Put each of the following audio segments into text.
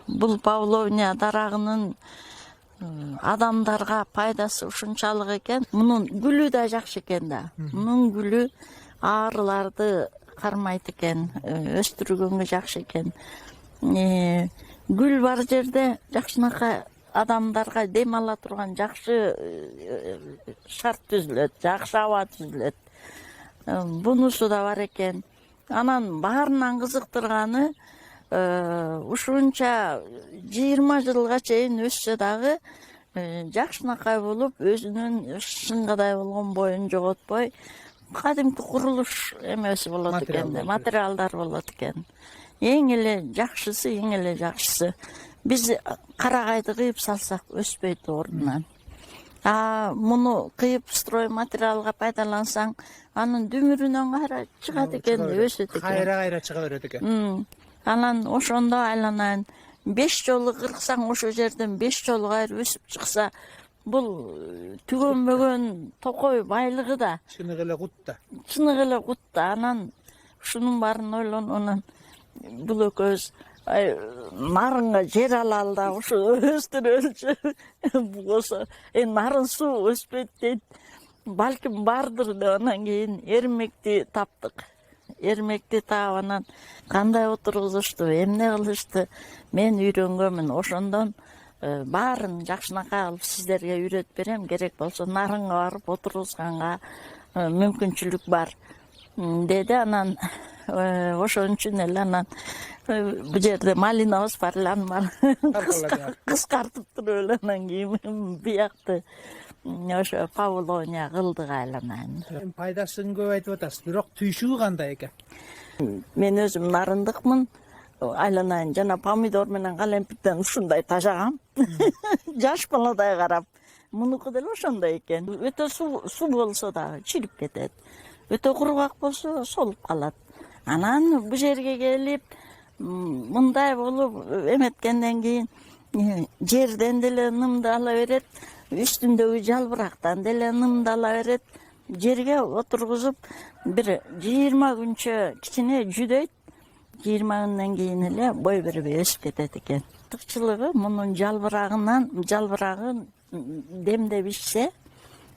Бул Павловня дарагынын адамдарга пайдасы ушунчалык экен. Мунун гүлү да жакшы экен да. Мунун гүлү аарыларды кармайт экен, өстүргөнгө жакшы экен. Гүл бар жерде жакшынакай адамдарга дем ала турган жакшы шарт түзүлөт, жакшы аба түзүлөт. Бунусу да бар экен. Анан баарынан кызыктырганы ушунча 20 жылга чейин өссө дагы жакшынакай болуп, өзүнүн шыңгадай болгон боюн жоготпой, кадимки курулуш эмеси болот экен, материалдар болот экен. Эң эле жакшысы. Биз карагайды кыйып салсак өспөйт ордунан. Муну кыйып строй материалга пайдалансаң, анын дүмүрүнөн кайра чыгат экен, өсөт экен. Кайра чыга берет экен. Анан ошондо айланайын 5 жолу кырксаң, ошо жерден 5 жолу кайра өсүп чыкса, бул түгөнбөгөн токой байлыгы да. Чыныгы эле кут да. Анан ушунун баарын ойлонуп, бул экөөбүз нарынга жер алалы да ушу өстүрөлчү. Болсо нарын суу өспөйт дейт. Балким бардыр деп анан кийин эрмекти таптык. Эрмекти таап анан кандай отургузушту, эмне кылышты, мен үйрөнгөнмүн. Ошондон баарын жакшынакай кылып сиздерге үйрөтүп берем. Керек болсо нарынга барып отургузганга мүмкүнчүлүк бар деди. Анан ошон үчүн эле анан бул жерде малинабыз бар эле, аны кыскартып туруп эле анан кийин биякты ошо Павловня кылдык айланайын. Пайдасын көп айтып атасыз, бирок түйшүгү кандай экен? Мен өзүм нарындыкмын. Айланайын жана помидор менен калемпирден ушундай тажагам. Жаш баладай карап. Мунуку деле ошондой экен. Өтө суу болсо дагы чирип кетет. Өтө кургак болсо солуп калат. Анан бул жерге келип, мындай болуп эметкенден кийин жерден деле нымды ала берет, үстүндөгү жалбырактан деле нымды ала берет. Жерге отургузуп бир 20 күнчө кичине жүдөйт. 20 күндөн кийин эле бой берип өсүп кетет экен. Артыкчылыгы мунун жалбырагын демдеп ичсе,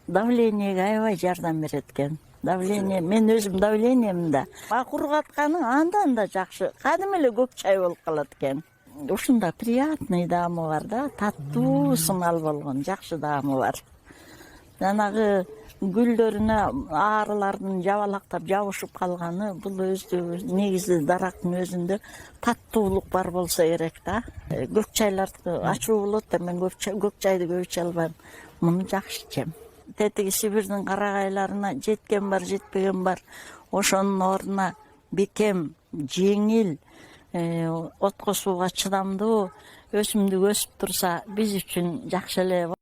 давлениеге аябай жардам берет экен. Давление, мен өзүм давлением да. Кургатканы андан да жакшы. Кадим эле көк чай болуп калат экен. Ушунда приятный даамы бар да, таттуу сымал болгон, жакшы даамы бар. Жанагы гүлдөрүнө аарылардын жабалактап жабышып калганы, бул өзү негизи дарактын өзүндө таттуулук бар болсо керек да. Көк чайларды ачуу болот да, мен көк чайды көп иче албайм. Муну жакшы ичем. Тетиги Сибирдин карагайларына жеткен бар, жетпеген бар. Ошонун ордуна бекем, жеңил, отко сууга чыдамдуу өсүмдүк өсүп турса, биз үчүн жакшы эле.